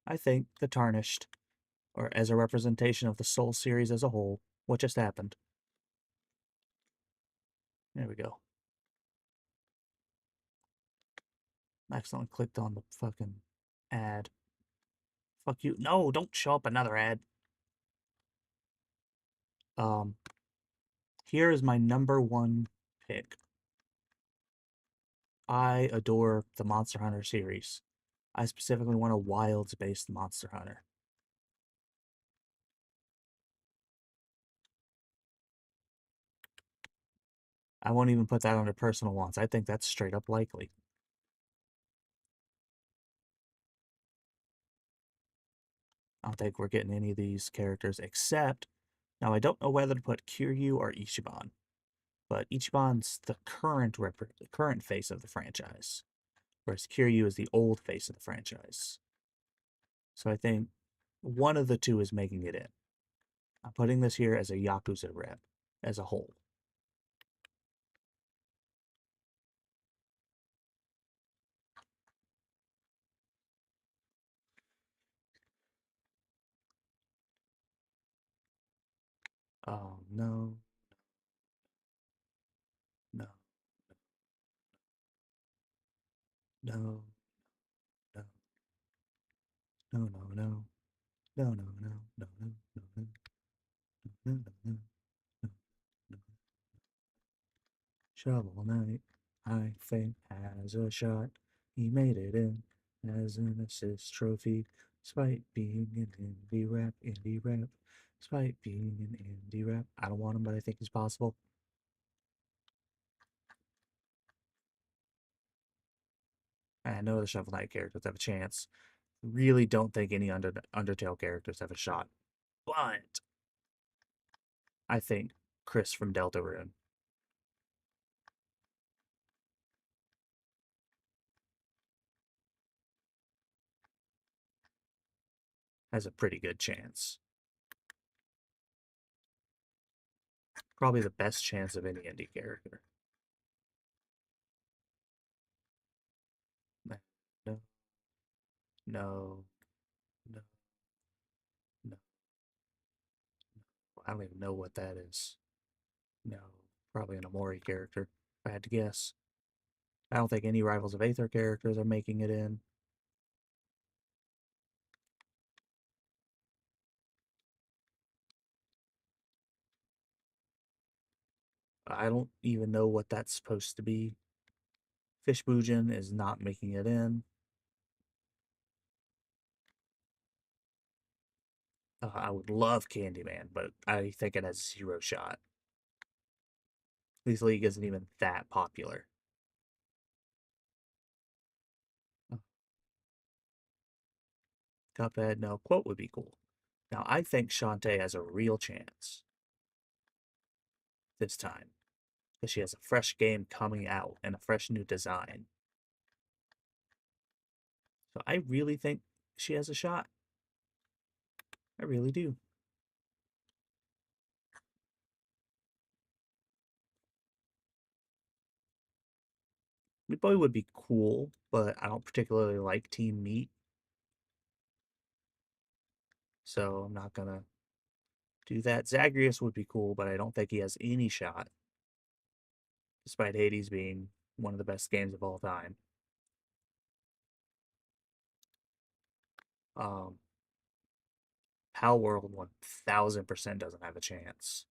I think The Tarnished, or as a representation of the Soul series as a whole, what just happened. There we go. I accidentally clicked on the fucking ad. Fuck you. No, don't show up another ad. Um, Here is my number one pick. I adore the Monster Hunter series. I specifically want a wilds-based Monster Hunter. I won't even put that under personal wants. I think that's straight up likely. I don't think we're getting any of these characters except, now I don't know whether to put Kiryu or Ichiban, but Ichiban's the current face of the franchise, whereas Kiryu is the old face of the franchise. So I think one of the two is making it in. I'm putting this here as a Yakuza rep as a whole. Oh no, no, no, no, no, no, no, no, no, no, no, no, no, no, no, no, no, no. Shovel Knight, I think, has a shot. He made it in as an assist trophy, despite being an indie rap, despite being an indie rap. I don't want him, but I think he's possible. I know the Shovel Knight characters have a chance. Really don't think any Undertale characters have a shot. But I think Chris from Deltarune has a pretty good chance. Probably the best chance of any indie character. No, no, no, no, no. I don't even know what that is. No, probably an Amori character, if I had to guess. I don't think any Rivals of Aether characters are making it in. I don't even know what that's supposed to be. Fishboojin is not making it in. I would love Candyman, but I think it has zero shot. This league isn't even that popular. Uh, Cuphead, no. Quote would be cool. Now, I think Shantae has a real chance this time because she has a fresh game coming out and a fresh new design. So I really think she has a shot. I really do. Meat Boy would be cool, but I don't particularly like Team Meat, so I'm not gonna do that. Zagreus would be cool, but I don't think he has any shot, despite Hades being one of the best games of all time. Um, Pal World 1000% doesn't have a chance.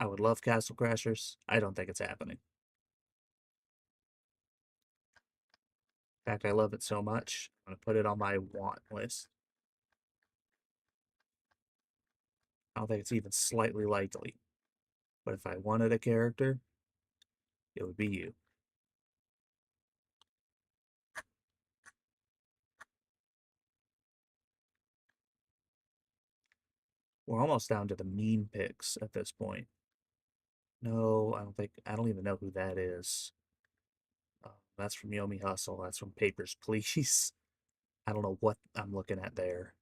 I would love Castle Crashers. I don't think it's happening. In fact, I love it so much, I'm gonna put it on my want list. I don't think it's even slightly likely. But if I wanted a character, it would be you. We're almost down to the meme picks at this point. No, I don't even know who that is. That's from Yomi Hustle. That's from Papers, Please. I don't know what I'm looking at there.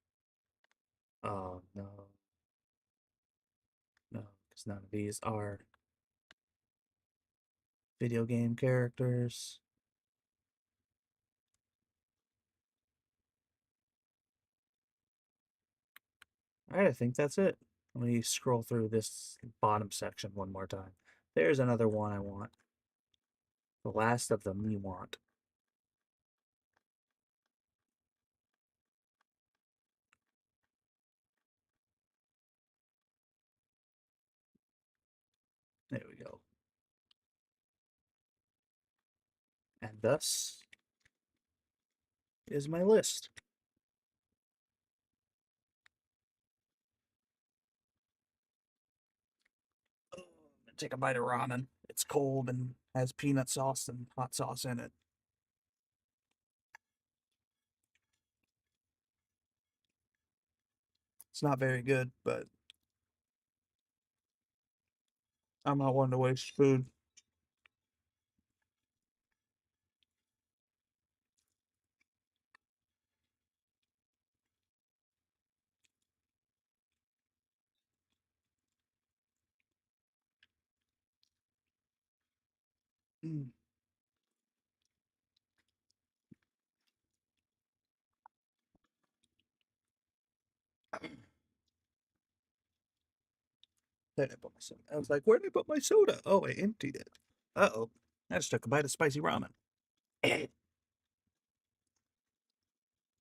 Oh, no, no, because none of these are video game characters. All right, I think that's it. Let me scroll through this bottom section one more time. There's another one I want. The last of them you want. There we go. And thus is my list. Oh, take a bite of ramen. It's cold and has peanut sauce and hot sauce in it. It's not very good, but I'm not one to waste food. Mm. There I put my soda. I was like, where did I put my soda? Oh, I emptied it. Uh-oh. I just took a bite of spicy ramen.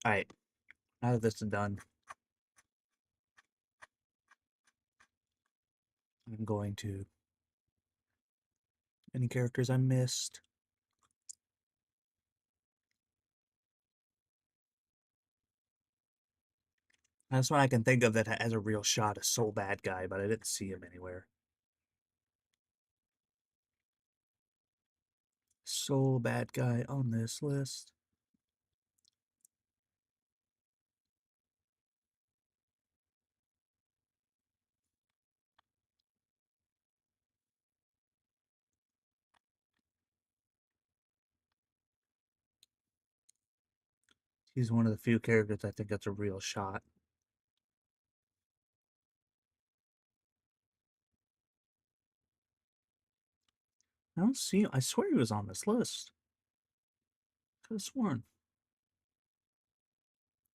Alright, now that this is done, I'm going to... Any characters I missed? That's one I can think of that has a real shot, a Soul Bad Guy, but I didn't see him anywhere. Soul Bad Guy on this list. He's one of the few characters I think that's a real shot. I don't see him. I swear he was on this list. Could have sworn.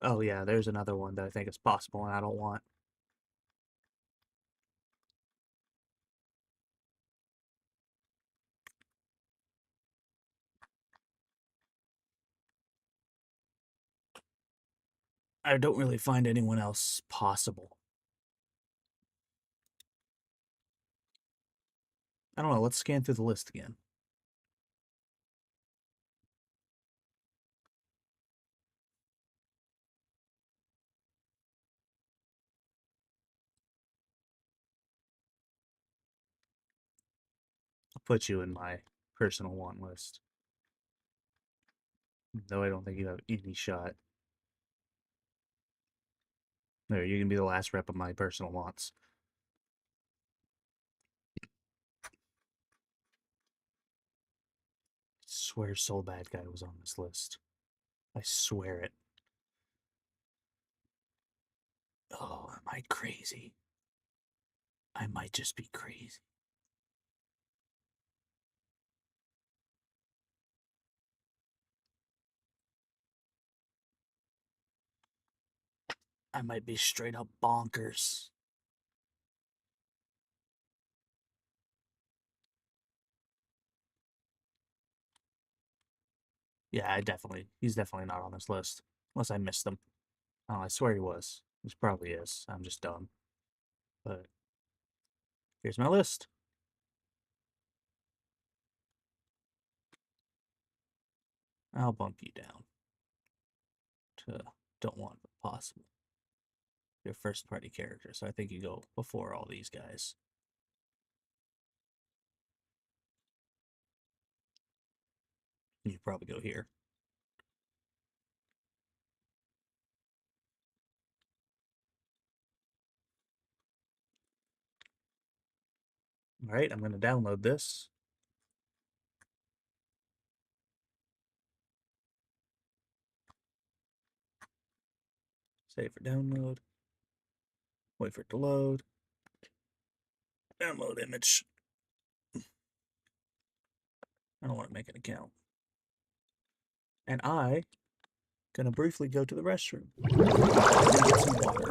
Oh yeah, there's another one that I think is possible and I don't want. I don't really find anyone else possible. I don't know, let's scan through the list again. I'll put you in my personal want list. Though I don't think you have any shot. There, you can be the last rep of my personal wants. I swear Soul Bad Guy was on this list. I swear it. Oh, am I crazy? I might just be crazy. I might be straight up bonkers. Yeah, he's definitely not on this list. Unless I missed him. Oh, I swear he was. He probably is. I'm just dumb. But here's my list. I'll bump you down to don't want but possible. Your first party character, so I think you go before all these guys. You probably go here. All right, I'm going to download this. Save for download. Wait for it to load. Download image. I don't want to make an account. And I gonna briefly go to the restroom. Get some water.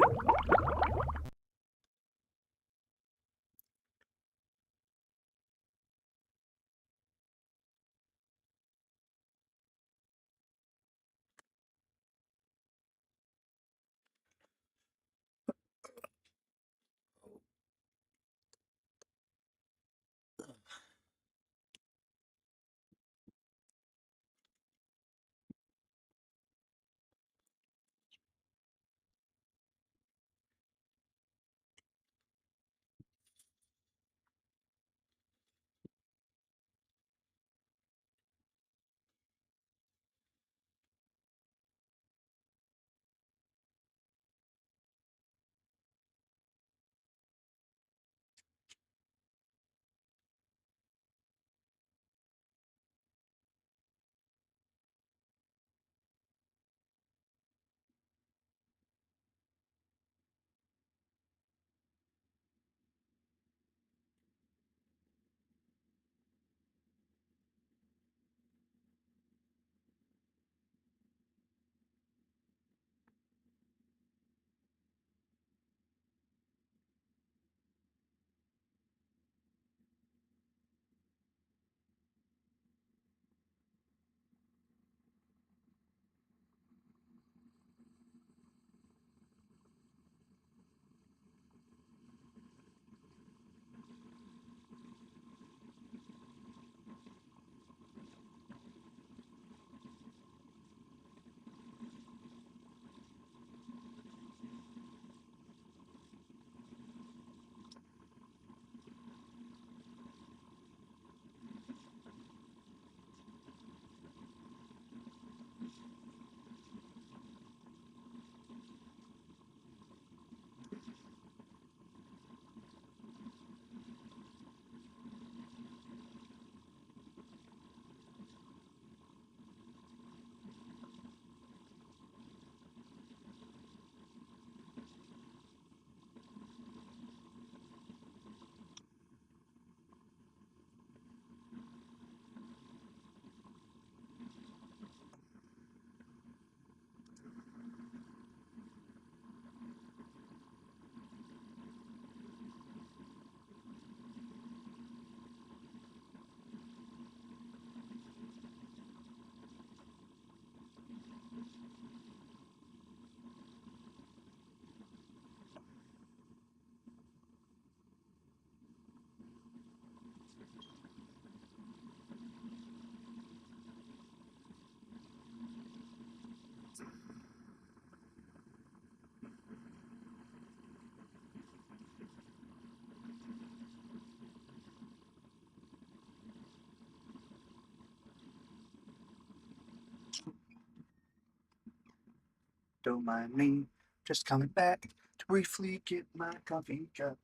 Don't mind me, just coming back to briefly get my coffee cup.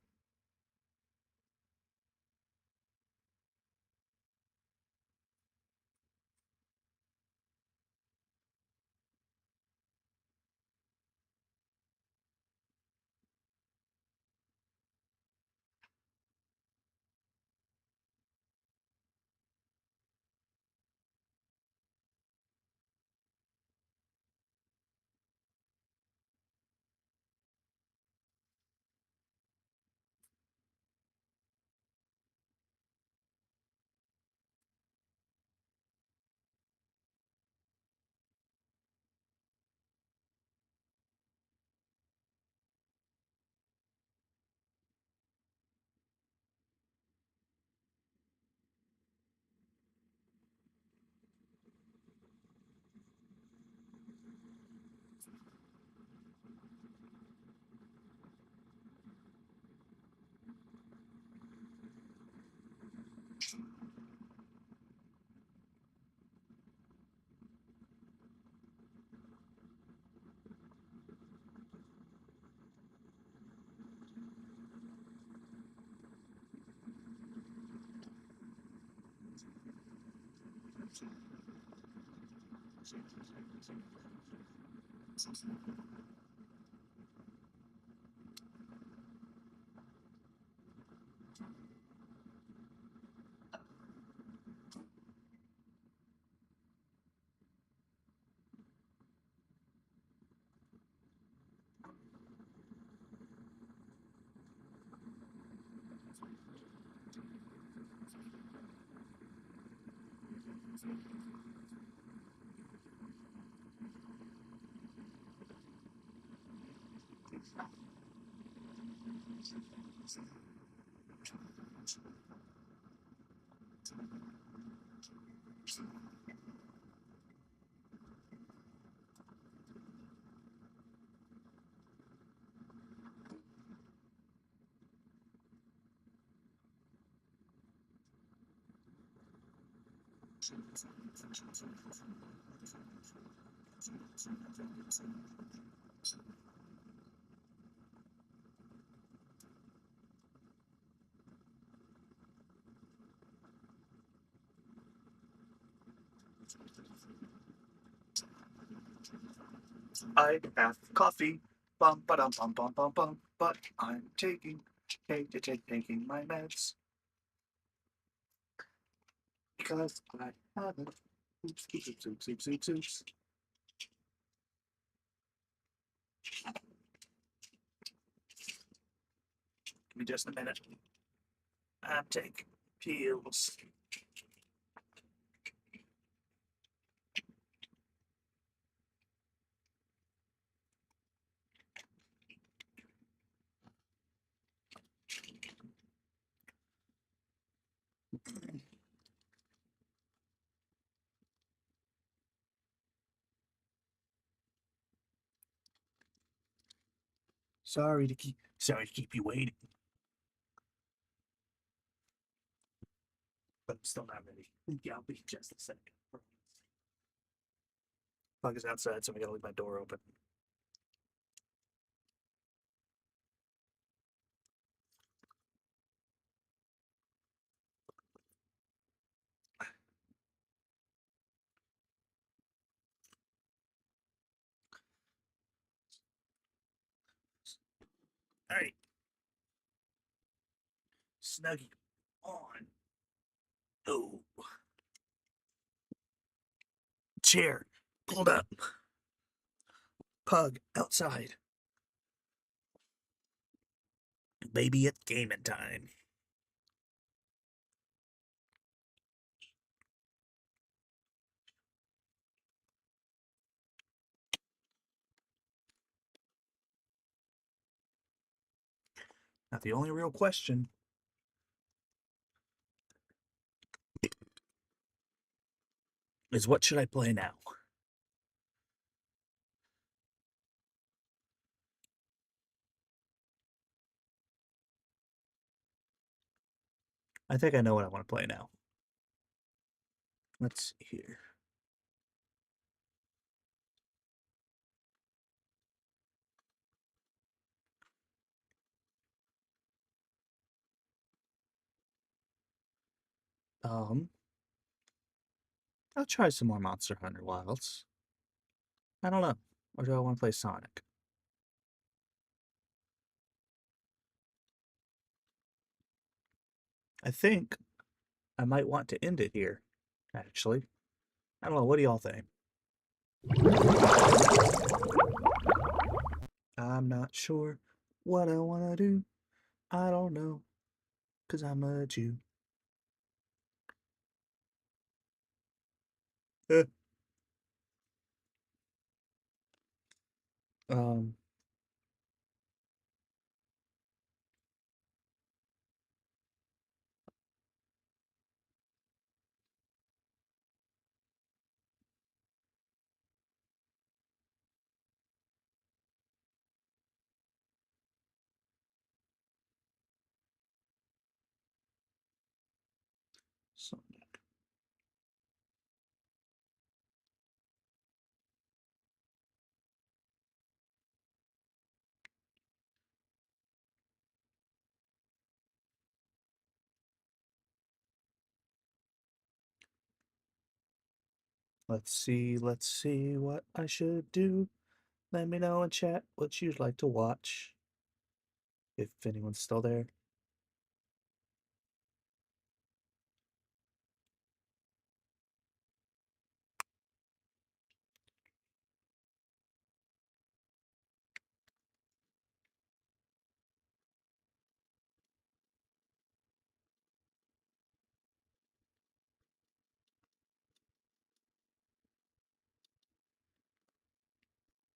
I have coffee, bum ba dum bum bum bum bum, but I'm taking my meds because I haven't. Oops, oops, oops, oops, oops, oops, oops. Give me just a minute. I'm taking pills. Sorry to keep you waiting, but I'm still not ready. Yeah, I'll be just a second. Plug is outside, so I gotta leave my door open. All right, Snuggie on. Oh, chair pulled up. Pug outside. Baby, it's gaming time. Now, the only real question is what should I play now? I think I know what I want to play now. Let's see here. Um, I'll try some more Monster Hunter Wilds. I don't know. Or do I want to play Sonic? I think I might want to end it here, actually. I don't know. What do y'all think? I'm not sure what I want to do. I don't know, 'cause I'm a Jew. um, so let's see what I should do. Let me know in chat what you'd like to watch, if anyone's still there.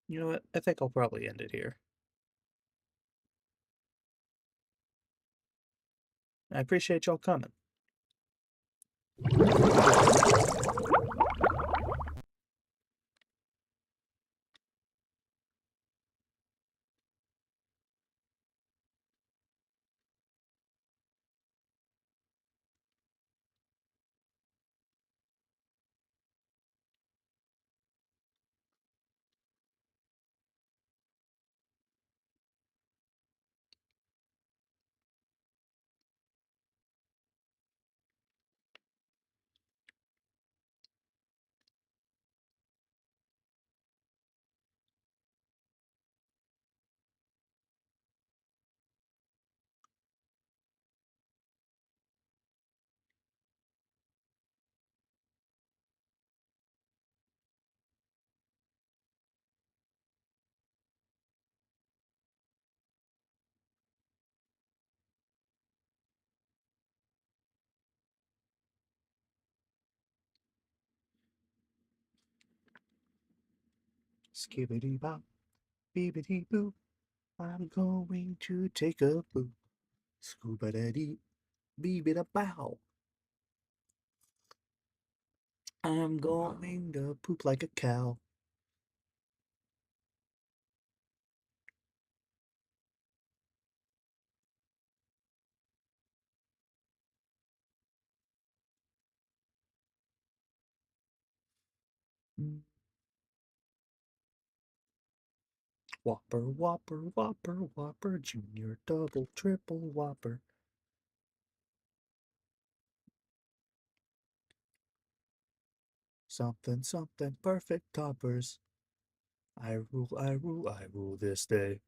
You know what? I think I'll probably end it here. I appreciate y'all coming. Skibbity bop, beebity boo. I'm going to take a poop. Scuba da dee, beebida bow. I'm going to poop like a cow. Mm. Whopper, whopper, whopper, whopper, junior, double, triple, whopper. Something, something, perfect toppers. I rule, I rule, I rule this day.